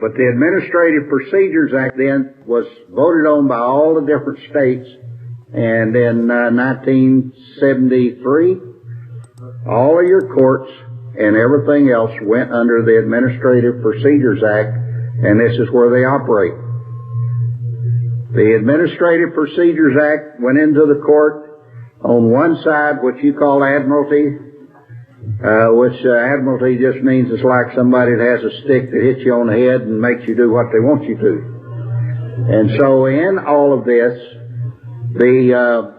But the Administrative Procedures Act then was voted on by all the different states, and in 1973, all of your courts and everything else went under the Administrative Procedures Act, and this is where they operate. The Administrative Procedures Act went into the court on one side, what you call admiralty, which admiralty just means it's like somebody that has a stick that hits you on the head and makes you do what they want you to. And so in all of this, the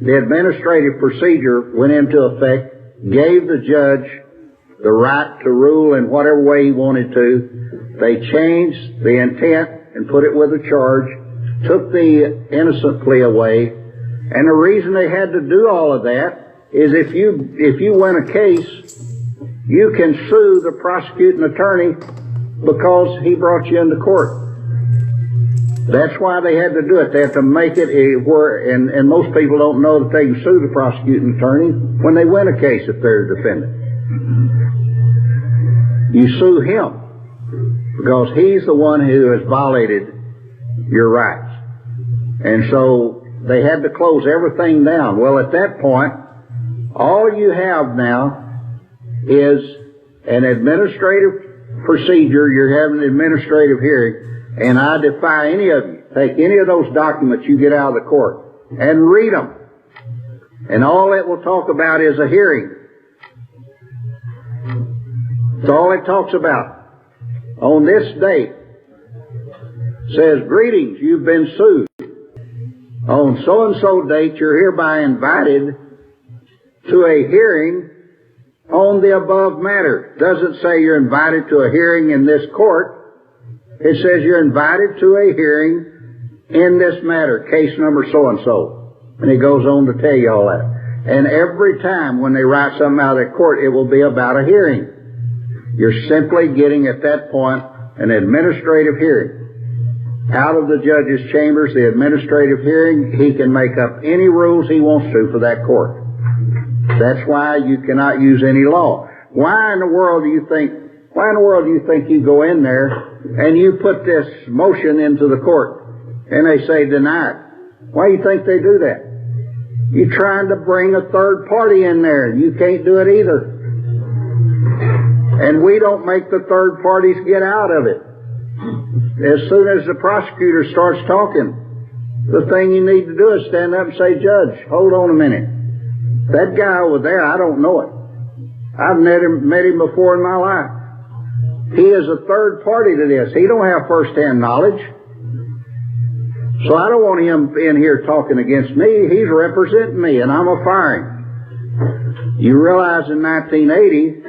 administrative procedure went into effect, gave the judge the right to rule in whatever way he wanted to. They changed the intent and put it with a charge, took the innocent plea away, and the reason they had to do all of that is if you win a case, you can sue the prosecuting attorney because he brought you into court. That's why they had to do it. They have to make it where, and most people don't know that they can sue the prosecuting attorney when they win a case if they're a defendant. You sue him because he's the one who has violated your rights. And so they had to close everything down. Well, at that point, all you have now is an administrative procedure. You're having an administrative hearing, and I defy any of you, take any of those documents you get out of the court and read them. And all it will talk about is a hearing. That's all it talks about. On this date, says, greetings, you've been sued. On so-and-so date, you're hereby invited to a hearing on the above matter. Doesn't say you're invited to a hearing in this court. It says you're invited to a hearing in this matter, case number so-and-so. And it goes on to tell you all that. And every time when they write something out of the court, it will be about a hearing. You're simply getting at that point an administrative hearing. Out of the judge's chambers, the administrative hearing, he can make up any rules he wants to for that court. That's why you cannot use any law. Why in the world do you think you go in there and you put this motion into the court and they say deny it? Why do you think they do that? You're trying to bring a third party in there and you can't do it either. And we don't make the third parties get out of it. As soon as the prosecutor starts talking, the thing you need to do is stand up and say, Judge, hold on a minute. That guy over there, I don't know it. I've met him before in my life. He is a third party to this. He don't have first-hand knowledge. So I don't want him in here talking against me. He's representing me, and I'm a firing. You realize in 1980,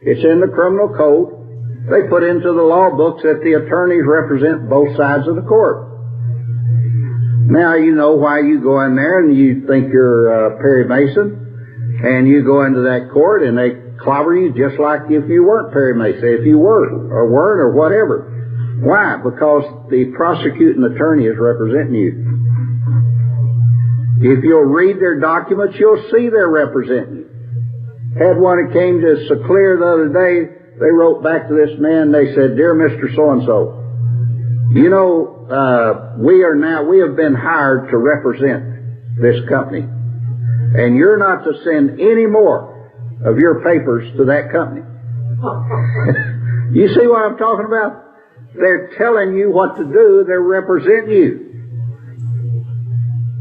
it's in the criminal code, they put into the law books that the attorneys represent both sides of the court. Now you know why you go in there and you think you're Perry Mason, and you go into that court and they clobber you just like if you weren't Perry Mason, if you were or weren't or whatever. Why? Because the prosecuting attorney is representing you. If you'll read their documents, you'll see they're representing you. Had one that came to Seclair the other day. They wrote back to this man. They said, Dear Mr. So-and-so, you know, we have been hired to represent this company. And you're not to send any more of your papers to that company. You see what I'm talking about? They're telling you what to do. They're representing you.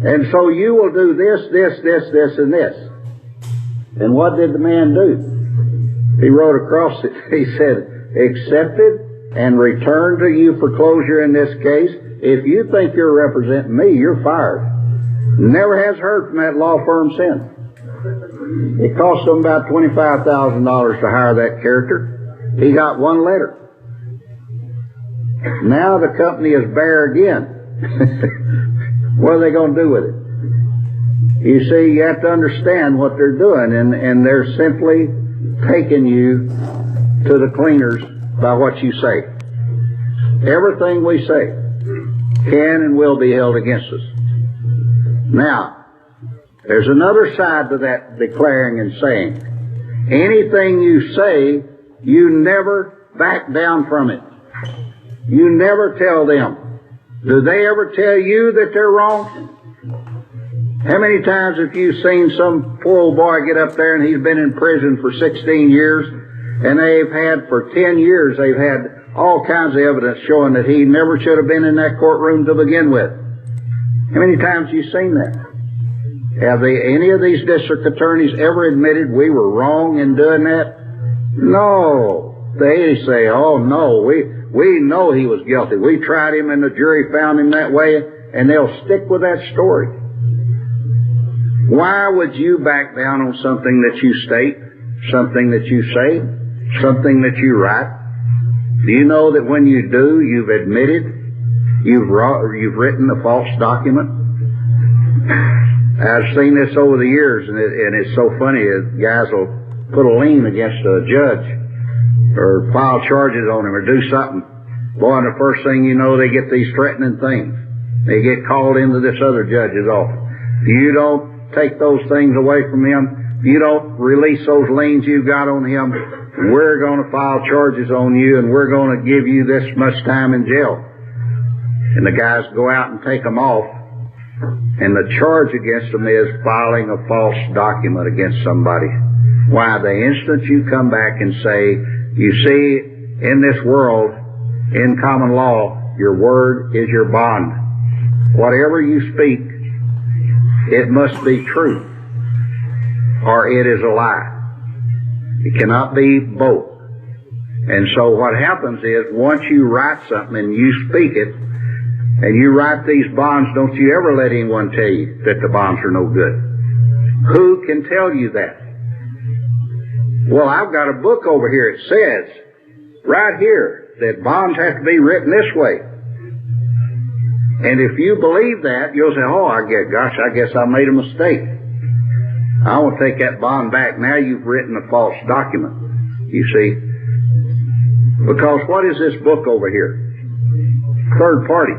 And so you will do this, and this. And what did the man do? He wrote across it, he said, accepted and returned to you for closure in this case. If you think you're representing me, you're fired. Never has heard from that law firm since. It cost them about $25,000 to hire that character. He got one letter. Now the company is bare again. What are they going to do with it? You see, you have to understand what they're doing, and they're simply taking you to the cleaners by what you say. Everything we say can and will be held against us. Now, there's another side to that declaring and saying. Anything you say, you never back down from it. You never tell them. Do they ever tell you that they're wrong? How many times have you seen some poor old boy get up there and he's been in prison for 16 years, and they've had for 10 years, they've had all kinds of evidence showing that he never should have been in that courtroom to begin with? How many times have you seen that? Have any of these district attorneys ever admitted we were wrong in doing that? No. They say, oh no, we know he was guilty. We tried him and the jury found him that way, and they'll stick with that story. Why would you back down on something that you state, something that you say, something that you write? Do you know that when you do, you've admitted you've written a false document? I've seen this over the years, and it's so funny. Guys will put a lien against a judge or file charges on him or do something. Boy, and the first thing you know, they get these threatening things. They get called into this other judge's office. You don't take those things away from him. You don't release those liens you've got on him. We're going to file charges on you, and we're going to give you this much time in jail. And the guys go out and take them off, and the charge against them is filing a false document against somebody. Why, the instant you come back and say, you see, in this world, in common law, your word is your bond. Whatever you speak, it must be true, or it is a lie. It cannot be both. And so what happens is, once you write something and you speak it, and you write these bonds, don't you ever let anyone tell you that the bonds are no good. Who can tell you that? Well, I've got a book over here. It says right here that bonds have to be written this way. And if you believe that, you'll say, oh, I guess I made a mistake. I want to take that bond back. Now you've written a false document, you see. Because what is this book over here? Third party.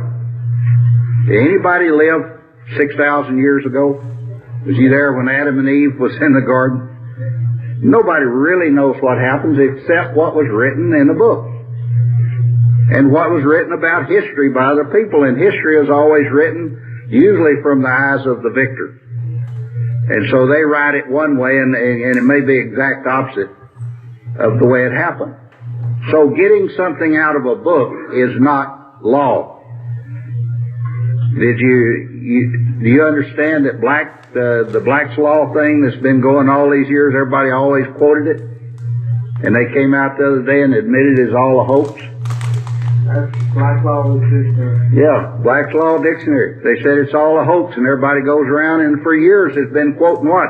Did anybody live 6,000 years ago? Was you there when Adam and Eve was in the garden? Nobody really knows what happens except what was written in the book. And what was written about history by other people. And history is always written usually from the eyes of the victor. And so they write it one way, and it may be exact opposite of the way it happened. So getting something out of a book is not law. Do you understand that the Black's Law thing that's been going all these years, everybody always quoted it? And they came out the other day and admitted it's all a hoax? That's Black's Law Dictionary. Yeah, Black's Law Dictionary. They said it's all a hoax, and everybody goes around and for years has been quoting what?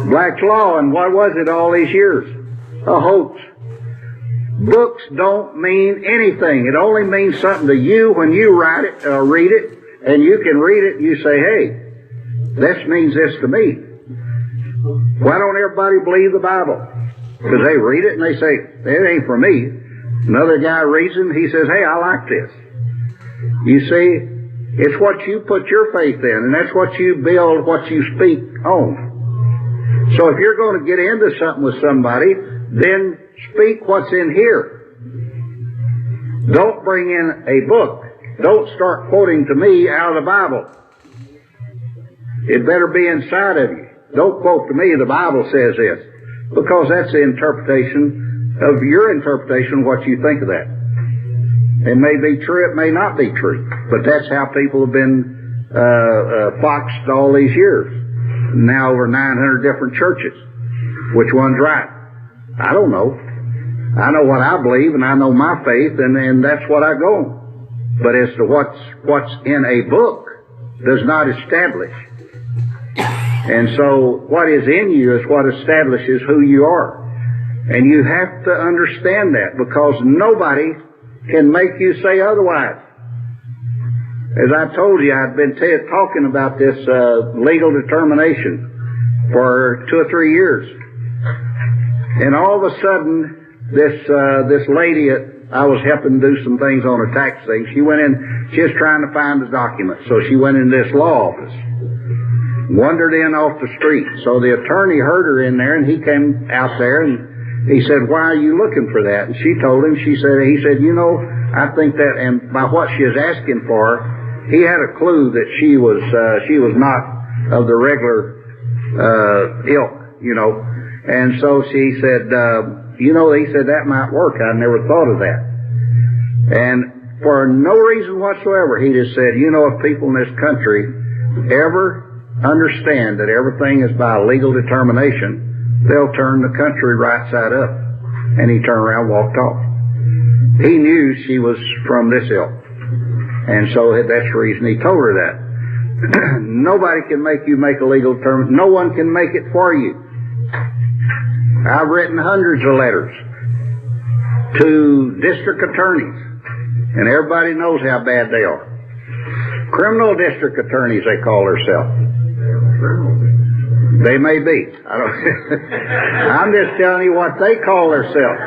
Black's Law, and what was it all these years? A hoax. Books don't mean anything. It only means something to you when you write it, read it, and you can read it and you say, hey, this means this to me. Why don't everybody believe the Bible? Because they read it and they say, it ain't for me. Another guy reads it and he says, hey, I like this. You see, it's what you put your faith in, and that's what you build, what you speak on. So if you're going to get into something with somebody, then speak what's in here. Don't bring in a book. Don't start quoting to me out of the Bible. It better be inside of you. Don't quote to me, the Bible says this. Because that's the interpretation of your interpretation of what you think of that. It may be true, it may not be true. But that's how people have been foxed all these years. Now over 900 different churches. Which one's right? I don't know. I know what I believe, and I know my faith, and that's what I go on. But as to what's in a book does not establish. And so what is in you is what establishes who you are. And you have to understand that, because nobody can make you say otherwise. As I told you, I've been talking about this legal determination for 2 or 3 years. And all of a sudden, this lady I was helping do some things on a tax thing. She went in, she was trying to find the document. So she went in this law office, wandered in off the street. So the attorney heard her in there, and he came out there, and He said, why are you looking for that? And she told him, he said, you know, I think that, and by what she was asking for, he had a clue that she was not of the regular, ilk, you know. And so she said, you know, he said, that might work. I never thought of that. And for no reason whatsoever, he just said, you know, if people in this country ever understand that everything is by legal determination, they'll turn the country right side up. And he turned around and walked off. He knew she was from this ilk. And so that's the reason he told her that. Nobody can make you make a legal determination. No one can make it for you. I've written hundreds of letters to district attorneys, and everybody knows how bad they are. Criminal district attorneys, they call themselves. They may be. I don't. I'm just telling you what they call themselves.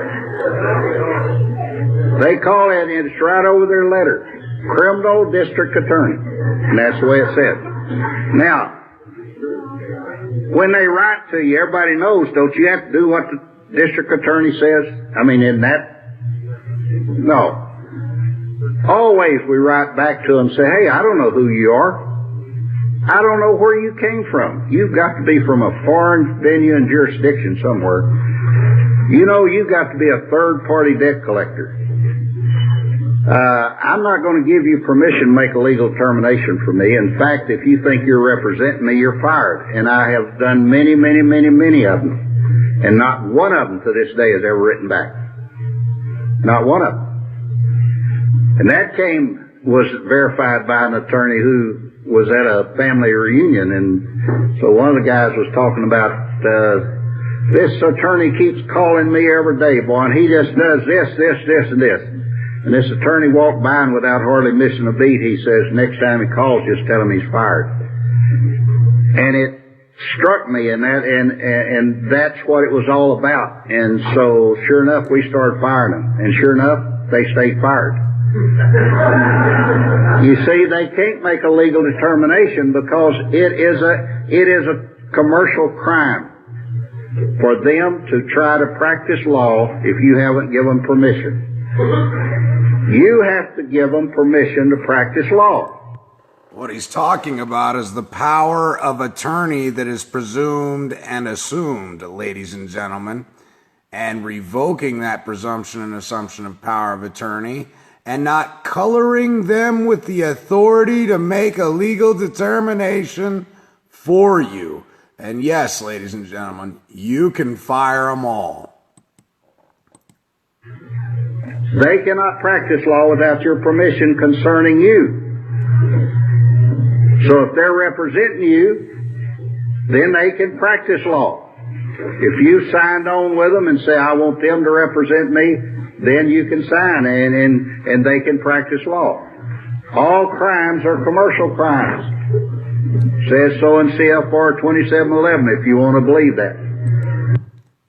They call it, and it's right over their letter. Criminal district attorney. And that's the way it says. Now, when they write to you, everybody knows, don't you have to do what the district attorney says? I mean, isn't that? No. Always we write back to them and say, hey, I don't know who you are. I don't know where you came from. You've got to be from a foreign venue and jurisdiction somewhere. You know, you've got to be a third-party debt collector. I'm not going to give you permission to make a legal determination for me. In fact, if you think you're representing me, you're fired. And I have done many, many, many, many of them. And not one of them to this day has ever written back. Not one of them. And that was verified by an attorney who was at a family reunion. And so one of the guys was talking about, this attorney keeps calling me every day, boy, and he just does this, this, this, and this. And this attorney walked by, and without hardly missing a beat, he says, next time he calls, just tell him he's fired. And it struck me, and that's what it was all about. And so, sure enough, we started firing them. And sure enough, they stayed fired. You see, they can't make a legal determination because it is a commercial crime for them to try to practice law if you haven't given permission. You have to give them permission to practice law. What he's talking about is the power of attorney that is presumed and assumed, ladies and gentlemen, and revoking that presumption and assumption of power of attorney and not coloring them with the authority to make a legal determination for you. And yes, ladies and gentlemen, you can fire them all. They cannot practice law without your permission concerning you. So if they're representing you, then they can practice law. If you signed on with them and say, I want them to represent me, then you can sign and they can practice law. All crimes are commercial crimes. Says so in CFR 2711 if you want to believe that.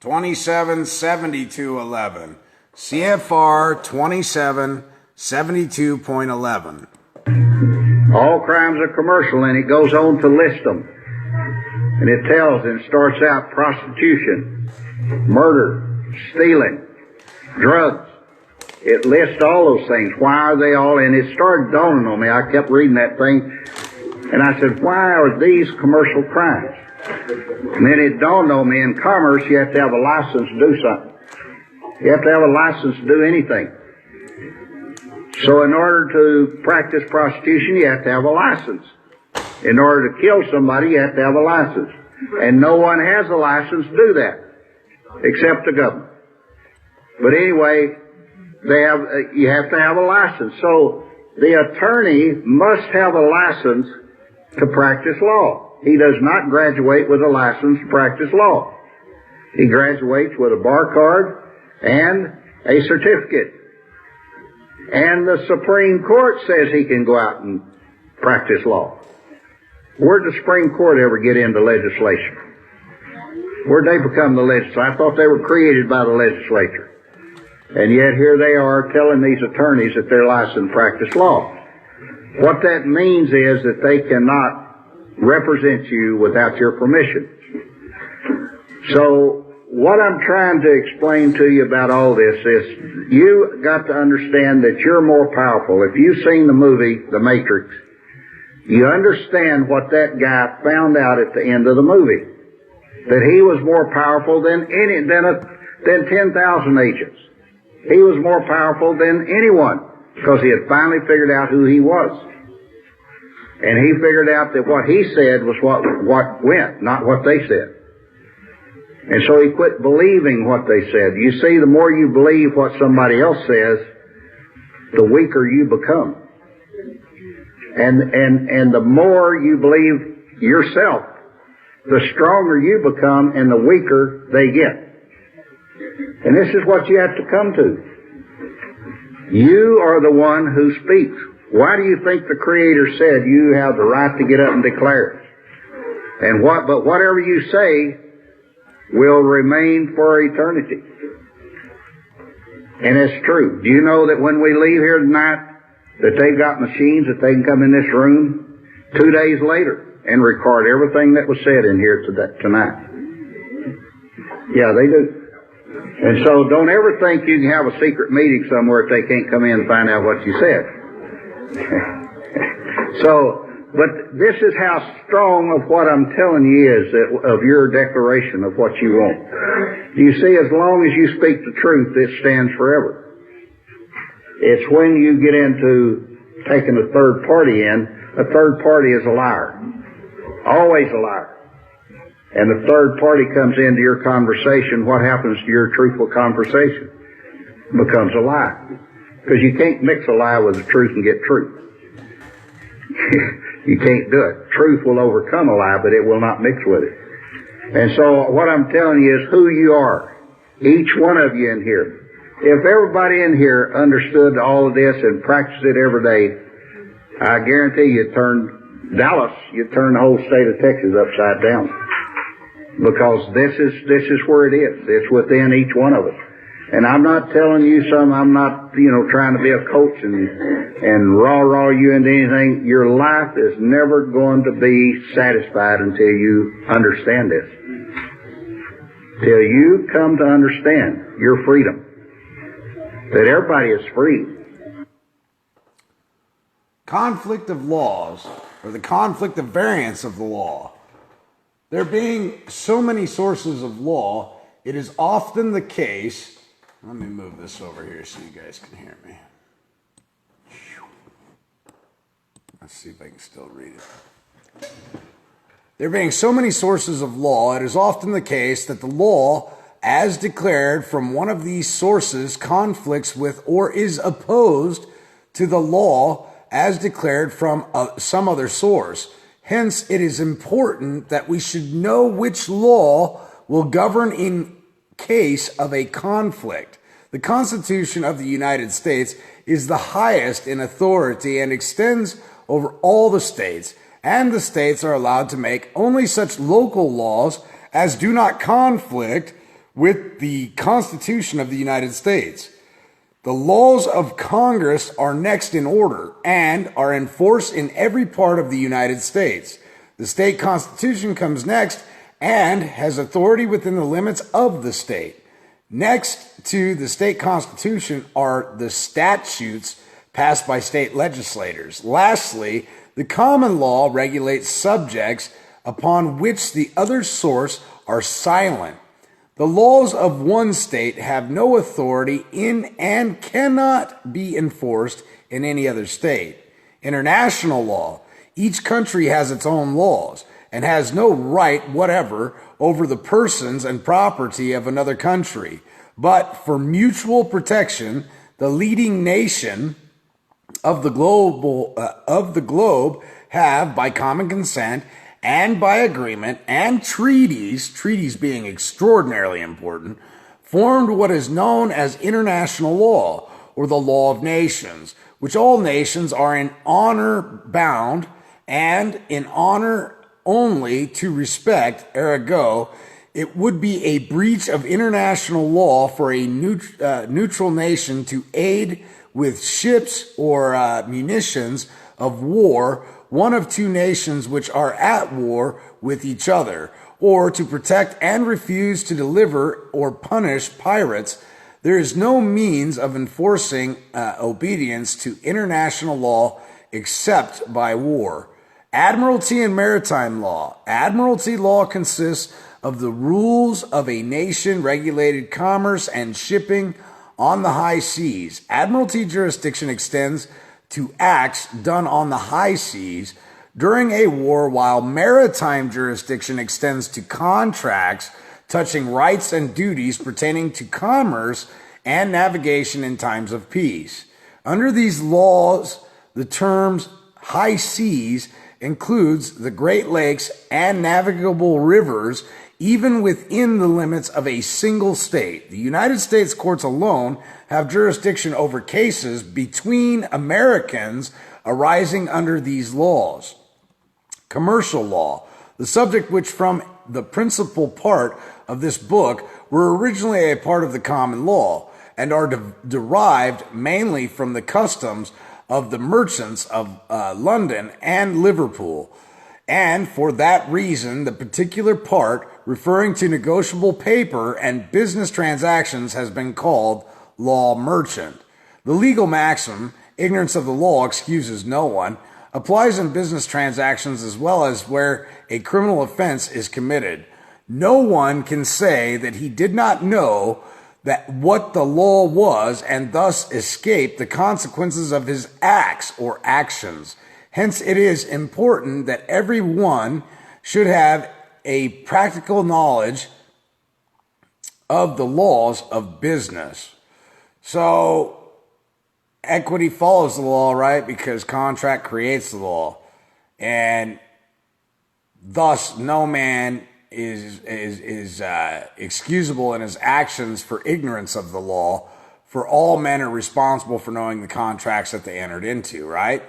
277211. CFR 2772.11. All crimes are commercial, and it goes on to list them. And it tells, and it starts out prostitution, murder, stealing, drugs. It lists all those things. Why are they all? And it started dawning on me. I kept reading that thing, and I said, why are these commercial crimes? And then it dawned on me, in commerce, you have to have a license to do something. You have to have a license to do anything. So in order to practice prostitution, you have to have a license. In order to kill somebody, you have to have a license. And no one has a license to do that, except the government. But anyway, you have to have a license. So the attorney must have a license to practice law. He does not graduate with a license to practice law. He graduates with a bar card and a certificate. And the Supreme Court says he can go out and practice law. Where'd the Supreme Court ever get into legislation? Where'd they become the legislature? I thought they were created by the legislature. And yet here they are telling these attorneys that they're licensed to practice law. What that means is that they cannot represent you without your permission. So what I'm trying to explain to you about all this is you got to understand that you're more powerful. If you've seen the movie, The Matrix, you understand what that guy found out at the end of the movie. That he was more powerful than 10,000 agents. He was more powerful than anyone because he had finally figured out who he was. And he figured out that what he said was what went, not what they said. And so he quit believing what they said. You see, the more you believe what somebody else says, the weaker you become. And the more you believe yourself, the stronger you become and the weaker they get. And this is what you have to come to. You are the one who speaks. Why do you think the Creator said you have the right to get up and declare it? But whatever you say will remain for eternity. And it's true. Do you know that when we leave here tonight, that they've got machines that they can come in this room 2 days later and record everything that was said in here tonight? Yeah, they do. And so don't ever think you can have a secret meeting somewhere if they can't come in and find out what you said. But this is how strong of what I'm telling you is, of your declaration of what you want. You see, as long as you speak the truth, it stands forever. It's when you get into taking a third party in, a third party is a liar. Always a liar. And the third party comes into your conversation, what happens to your truthful conversation? It becomes a lie. Because you can't mix a lie with the truth and get truth. You can't do it. Truth will overcome a lie, but it will not mix with it. And so what I'm telling you is who you are. Each one of you in here. If everybody in here understood all of this and practiced it every day, I guarantee you'd turn Dallas, you'd turn the whole state of Texas upside down. Because this is where it is. It's within each one of us. And I'm not telling you I'm not, trying to be a coach and rah you into anything. Your life is never going to be satisfied until you understand this. Till you come to understand your freedom. That everybody is free. Conflict of laws, or the conflict of variance of the law. There being so many sources of law, it is often the case. Let me move this over here so you guys can hear me. Let's see if I can still read it. There being so many sources of law, it is often the case that the law, as declared from one of these sources, conflicts with or is opposed to the law as declared from some other source. Hence, it is important that we should know which law will govern in case of a conflict. The Constitution of the United States is the highest in authority and extends over all the states, and the states are allowed to make only such local laws as do not conflict with the Constitution of the United States. The laws of Congress are next in order and are in force in every part of the United States. The state constitution comes next and has authority within the limits of the state. Next to the state constitution are the statutes passed by state legislators. Lastly, the common law regulates subjects upon which the other source are silent. The laws of one state have no authority in and cannot be enforced in any other state. International law. Each country has its own laws and has no right whatever over the persons and property of another country. But for mutual protection, the leading nation of the globe have, by common consent and by agreement and treaties being extraordinarily important, formed what is known as international law, or the law of nations, which all nations are in honor bound and in honor only to respect. Ergo, it would be a breach of international law for a neutral nation to aid with ships or munitions of war one of two nations which are at war with each other, or to protect and refuse to deliver or punish pirates, there is no means of enforcing obedience to international law except by war. Admiralty and maritime law. Admiralty law consists of the rules of a nation regulated commerce and shipping on the high seas. Admiralty jurisdiction extends to acts done on the high seas during a war, while maritime jurisdiction extends to contracts touching rights and duties pertaining to commerce and navigation in times of peace. Under these laws, the terms high seas includes the Great Lakes and navigable rivers, even within the limits of a single state. The United States courts alone have jurisdiction over cases between Americans arising under these laws. Commercial law, the subject which from the principal part of this book were originally a part of the common law and are derived mainly from the customs of the merchants of London and Liverpool. And for that reason, the particular part referring to negotiable paper and business transactions has been called law merchant. The legal maxim, ignorance of the law excuses no one, applies in business transactions as well as where a criminal offense is committed. No one can say that he did not know that what the law was and thus escape the consequences of his acts or actions. Hence, it is important that everyone should have a practical knowledge of the laws of business. So, equity follows the law, right? Because contract creates the law. And thus, no man is excusable in his actions for ignorance of the law, for all men are responsible for knowing the contracts that they entered into, right?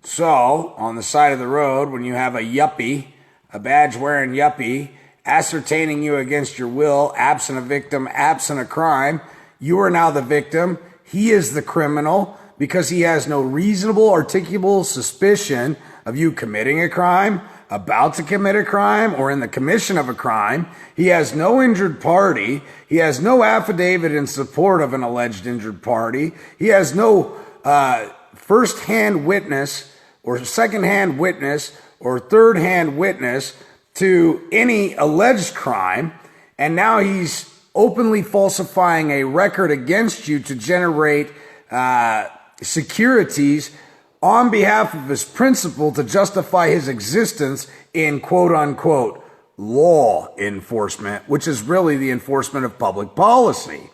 So, on the side of the road, when you have a yuppie, a badge-wearing yuppie, ascertaining you against your will, absent a victim, absent a crime, you are now the victim. He is the criminal because he has no reasonable, articulable suspicion of you committing a crime, about to commit a crime, or in the commission of a crime. He has no injured party. He has no affidavit in support of an alleged injured party. He has no first-hand witness or second-hand witness or third-hand witness to any alleged crime. And now he's openly falsifying a record against you to generate securities on behalf of his principal to justify his existence in quote-unquote law enforcement, which is really the enforcement of public policy.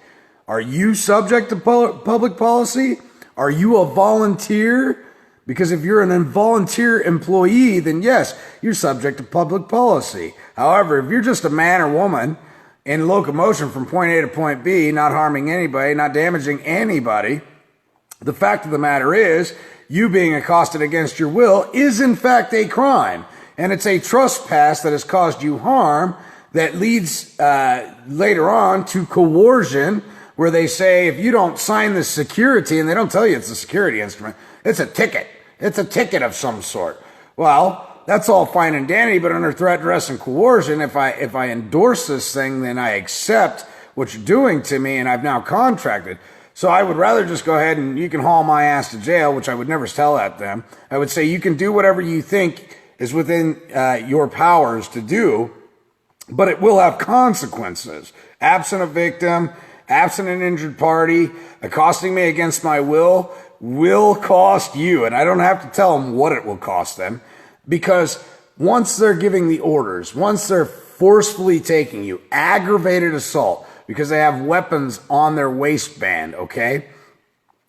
Are you subject to public policy? Are you a volunteer? Because if you're an involunteer employee, then yes, you're subject to public policy. However, if you're just a man or woman in locomotion from point A to point B, not harming anybody, not damaging anybody, the fact of the matter is, you being accosted against your will is in fact a crime. And it's a trespass that has caused you harm that leads later on to coercion, where they say if you don't sign this security, and they don't tell you it's a security instrument, it's a ticket. It's a ticket of some sort. Well, that's all fine and dandy, but under threat, duress, and coercion, if I endorse this thing, then I accept what you're doing to me, and I've now contracted. So I would rather just go ahead and you can haul my ass to jail, which I would never tell at them. I would say you can do whatever you think is within your powers to do, but it will have consequences. Absent a victim, absent an injured party, accosting me against my will cost you. And I don't have to tell them what it will cost them, because once they're giving the orders, once they're forcefully taking you, aggravated assault, because they have weapons on their waistband, okay?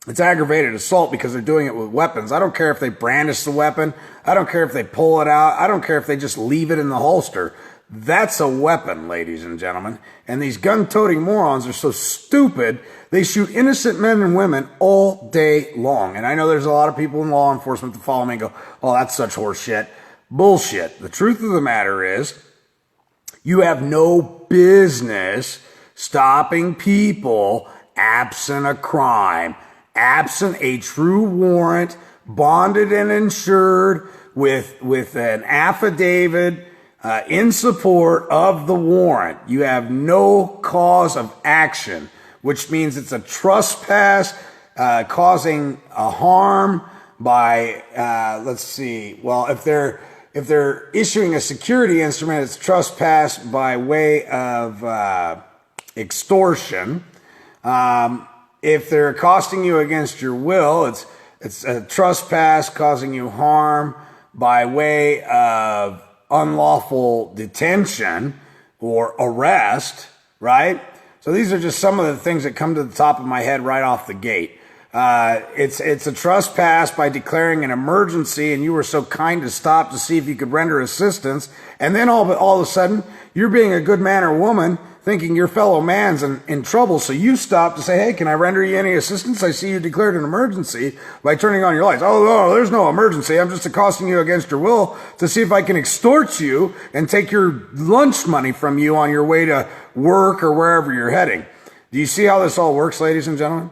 It's aggravated assault because they're doing it with weapons. I don't care if they brandish the weapon. I don't care if they pull it out. I don't care if they just leave it in the holster. That's a weapon, ladies and gentlemen. And these gun-toting morons are so stupid, they shoot innocent men and women all day long. And I know there's a lot of people in law enforcement that follow me and go, oh, that's such horse shit. Bullshit. The truth of the matter is, you have no business stopping people absent a crime, absent a true warrant, bonded and insured with an affidavit in support of the warrant, you have no cause of action, which means it's a trespass causing a harm by, let's see, well, if they're issuing a security instrument, it's trespass by way of extortion. If they're accosting you against your will, it's a trespass causing you harm by way of unlawful detention or arrest, right? So these are just some of the things that come to the top of my head right off the gate. It's a trespass by declaring an emergency, and you were so kind to stop to see if you could render assistance, and then all of a sudden, you're being a good man or woman, thinking your fellow man's in trouble, so you stop to say, hey, can I render you any assistance? I see you declared an emergency by turning on your lights. Oh, no, there's no emergency. I'm just accosting you against your will to see if I can extort you and take your lunch money from you on your way to work or wherever you're heading. Do you see how this all works, ladies and gentlemen?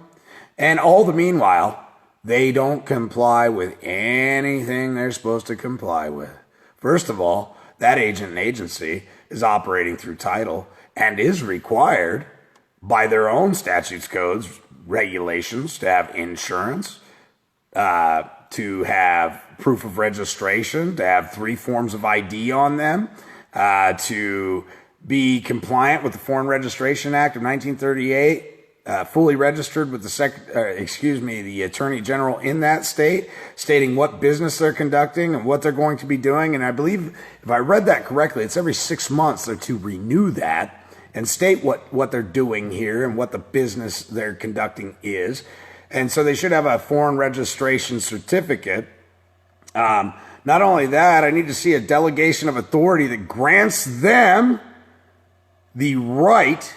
And all the meanwhile, they don't comply with anything they're supposed to comply with. First of all, that agent and agency is operating through title and is required by their own statutes, codes, regulations to have insurance, to have proof of registration, to have 3 forms of ID on them, to be compliant with the Foreign Registration Act of 1938, fully registered with the Attorney General in that state, stating what business they're conducting and what they're going to be doing. And I believe, if I read that correctly, it's every 6 months they're to renew that and state what they're doing here and what the business they're conducting is. And so they should have a foreign registration certificate. Not only that, I need to see a delegation of authority that grants them the right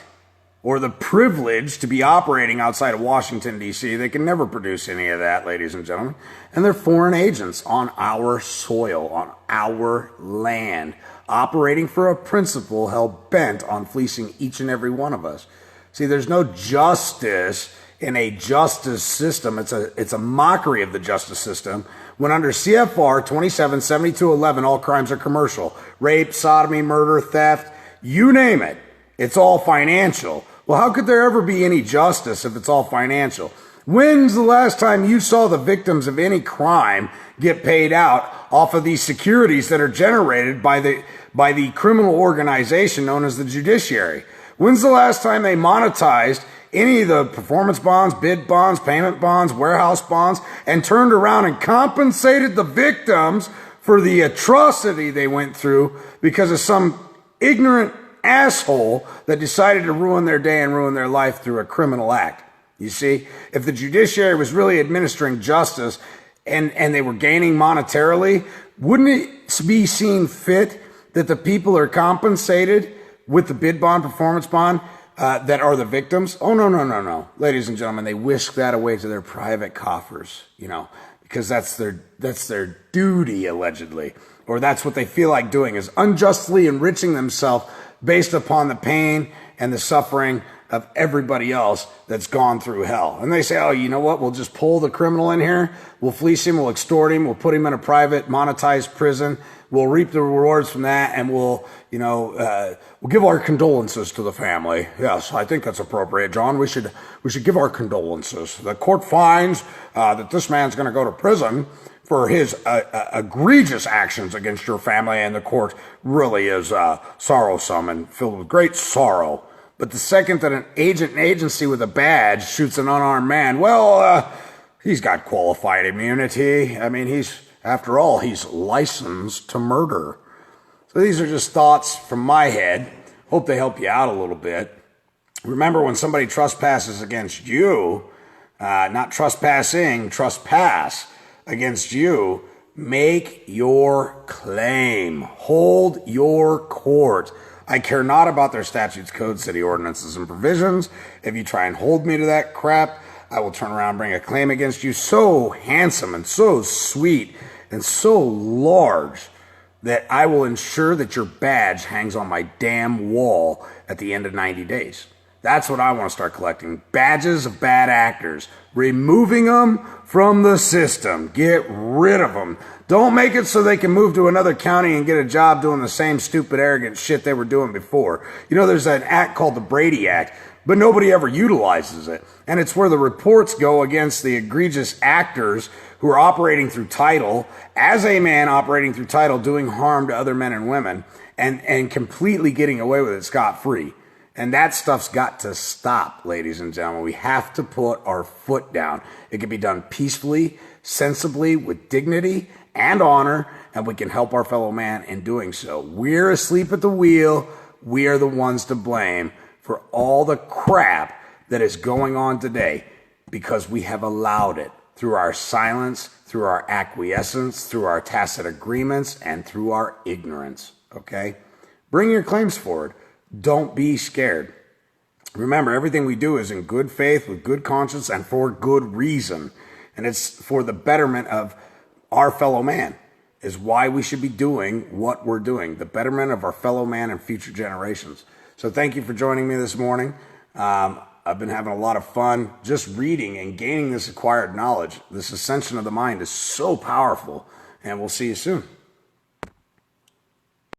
or the privilege to be operating outside of Washington, D.C. They can never produce any of that, ladies and gentlemen. And they're foreign agents on our soil, on our land, operating for a principle hell-bent on fleecing each and every one of us. See, there's no justice in a justice system. It's a mockery of the justice system when under CFR 277211, all crimes are commercial. Rape, sodomy, murder, theft, you name it. It's all financial. Well, how could there ever be any justice if it's all financial? When's the last time you saw the victims of any crime get paid out off of these securities that are generated by the criminal organization known as the judiciary? When's the last time they monetized any of the performance bonds, bid bonds, payment bonds, warehouse bonds, and turned around and compensated the victims for the atrocity they went through because of some ignorant asshole that decided to ruin their day and ruin their life through a criminal act? You see, if the judiciary was really administering justice and they were gaining monetarily, wouldn't it be seen fit that the people are compensated with the bid bond, performance bond, that are the victims? Oh, no. Ladies and gentlemen, they whisk that away to their private coffers, because that's their duty, allegedly. Or that's what they feel like doing, is unjustly enriching themselves based upon the pain and the suffering of everybody else that's gone through hell. And they say, oh, you know what? We'll just pull the criminal in here. We'll fleece him. We'll extort him. We'll put him in a private, monetized prison. We'll reap the rewards from that. And we'll give our condolences to the family. Yes, I think that's appropriate, John. We should give our condolences. The court finds that this man's going to go to prison for his egregious actions against your family, and the court really is sorrowsome and filled with great sorrow. But the second that an agent and agency with a badge shoots an unarmed man, well, he's got qualified immunity. I mean, after all, he's licensed to murder. So these are just thoughts from my head. Hope they help you out a little bit. Remember, when somebody trespasses against you, not trespassing, trespass against you, make your claim. Hold your court. I care not about their statutes, codes, city ordinances, and provisions. If you try and hold me to that crap, I will turn around and bring a claim against you so handsome and so sweet and so large that I will ensure that your badge hangs on my damn wall at the end of 90 days. That's what I want to start collecting. Badges of bad actors. Removing them from the system. Get rid of them. Don't make it so they can move to another county and get a job doing the same stupid, arrogant shit they were doing before. You know, there's an act called the Brady Act, but nobody ever utilizes it. And it's where the reports go against the egregious actors who are operating through title, as a man operating through title, doing harm to other men and women, and completely getting away with it scot-free. And that stuff's got to stop, ladies and gentlemen. We have to put our foot down. It can be done peacefully, sensibly, with dignity and honor, and we can help our fellow man in doing so. We're asleep at the wheel. We are the ones to blame for all the crap that is going on today because we have allowed it through our silence, through our acquiescence, through our tacit agreements, and through our ignorance, okay? Bring your claims forward. Don't be scared. Remember, everything we do is in good faith, with good conscience, and for good reason. And it's for the betterment of our fellow man, is why we should be doing what we're doing, the betterment of our fellow man and future generations. So thank you for joining me this morning. I've been having a lot of fun just reading and gaining this acquired knowledge. This ascension of the mind is so powerful, and we'll see you soon.